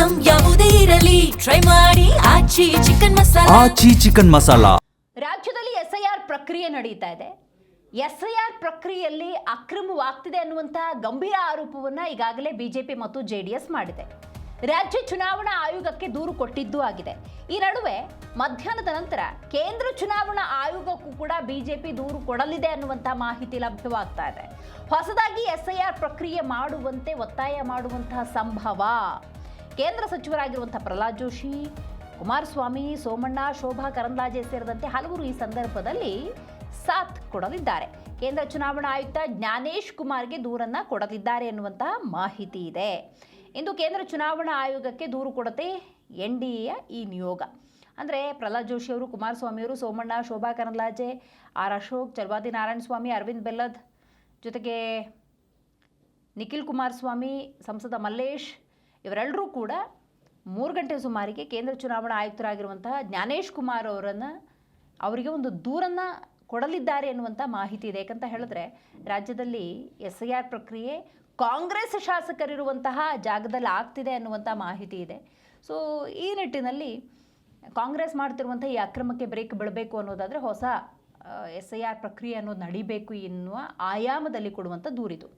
Item ಯಾವುದೇ ಇರಲಿ try ಮಾಡಿ ಆಚಿ ಚಿಕನ್ ಮಸಾಲಾ. ಆಚಿ ಚಿಕನ್ ಮಸಾಲಾ. ರಾಜ್ಯದಲ್ಲಿ ಎಸ್ಐಆರ್ ಪ್ರಕ್ರಿಯೆ ನಡೀತಾ ಇದೆ. ಎಸ್ಐಆರ್ ಪ್ರಕ್ರಿಯೆಯಲ್ಲಿ ಅಕ್ರಮವಾಗ್ತಿದೆ ಅನ್ನುವಂತಹ ಗಂಭೀರ ಆರೋಪವನ್ನ ಈಗಾಗಲೇ ಬಿಜೆಪಿ ಮತ್ತು ಜೆಡಿಎಸ್ ಮಾಡಿದೆ. ರಾಜ್ಯ ಚುನಾವಣಾ ಆಯೋಗಕ್ಕೆ ದೂರು ಕೊಟ್ಟಿದ್ದೂ ಆಗಿದೆ. ಈ ನಡುವೆ ಮಧ್ಯಾಹ್ನದ ನಂತರ ಕೇಂದ್ರ ಚುನಾವಣಾ ಆಯೋಗಕ್ಕೂ ಕೂಡ ಬಿಜೆಪಿ ದೂರು ಕೊಡಲಿದೆ ಅನ್ನುವಂತಹ ಮಾಹಿತಿ ಲಭ್ಯವಾಗ್ತಾ ಇದೆ. ಹೊಸದಾಗಿ ಎಸ್ಐಆರ್ ಪ್ರಕ್ರಿಯೆ ಮಾಡುವಂತೆ ಒತ್ತಾಯ ಮಾಡುವಂತಹ ಸಂಭವ. ಕೇಂದ್ರ ಸಚಿವರಾಗಿರುವಂತಹ ಪ್ರಹ್ಲಾದ್ ಜೋಶಿ, ಕುಮಾರಸ್ವಾಮಿ, ಸೋಮಣ್ಣ, ಶೋಭಾ ಕರಂದ್ಲಾಜೆ ಸೇರಿದಂತೆ ಹಲವರು ಈ ಸಂದರ್ಭದಲ್ಲಿ ಸಾಥ್ ಕೊಡಲಿದ್ದಾರೆ. ಕೇಂದ್ರ ಚುನಾವಣಾ ಆಯುಕ್ತ ಜ್ಞಾನೇಶ್ ಕುಮಾರ್ಗೆ ದೂರನ್ನ ಕೊಡಲಿದ್ದಾರೆ ಎನ್ನುವಂತಹ ಮಾಹಿತಿ ಇದೆ. ಇಂದು ಕೇಂದ್ರ ಚುನಾವಣಾ ಆಯೋಗಕ್ಕೆ ದೂರು ಕೊಡತೆ ಎನ್ಡಿಎಯ ಈ ನಿಯೋಗ. ಅಂದರೆ ಪ್ರಹ್ಲಾದ್ ಜೋಶಿ ಅವರು, ಕುಮಾರಸ್ವಾಮಿ ಅವರು, ಸೋಮಣ್ಣ, ಶೋಭಾ ಕರಂದ್ಲಾಜೆ, ಆರ್ ಅಶೋಕ್, ಚಲವಾದಿ ನಾರಾಯಣಸ್ವಾಮಿ, ಅರವಿಂದ್ ಬೆಲ್ಲದ್, ಜೊತೆಗೆ ನಿಖಿಲ್ ಕುಮಾರಸ್ವಾಮಿ, ಸಂಸದ ಮಲ್ಲೇಶ್ ಇವರೆಲ್ಲರೂ ಕೂಡ 3 ಗಂಟೆ ಸುಮಾರಿಗೆ ಕೇಂದ್ರ ಚುನಾವಣಾ ಆಯುಕ್ತರಾಗಿರುವಂತಹ ಜ್ಞಾನೇಶ್ ಕುಮಾರ್ ಅವರಿಗೆ ಒಂದು ದೂರನ್ನು ಕೊಡಲಿದ್ದಾರೆ ಎನ್ನುವಂಥ ಮಾಹಿತಿ ಇದೆ. ಯಾಕಂತ ಹೇಳಿದ್ರೆ ರಾಜ್ಯದಲ್ಲಿ ಎಸ್ಐಆರ್ ಪ್ರಕ್ರಿಯೆ ಕಾಂಗ್ರೆಸ್ ಶಾಸಕರಿರುವಂತಹ ಜಾಗದಲ್ಲಿ ಆಗ್ತಿದೆ ಅನ್ನುವಂಥ ಮಾಹಿತಿ ಇದೆ. ಸೊ ಈ ನಿಟ್ಟಿನಲ್ಲಿ ಕಾಂಗ್ರೆಸ್ ಮಾಡ್ತಿರುವಂಥ ಈ ಅಕ್ರಮಕ್ಕೆ ಬ್ರೇಕ್ ಬೀಳಬೇಕು ಅನ್ನೋದಾದರೆ ಹೊಸ ಎಸ್ಐಆರ್ ಪ್ರಕ್ರಿಯೆ ಅನ್ನೋದು ನಡಿಬೇಕು ಎನ್ನುವ ಆಯಾಮದಲ್ಲಿ ಕೊಡುವಂಥ ದೂರಿದು.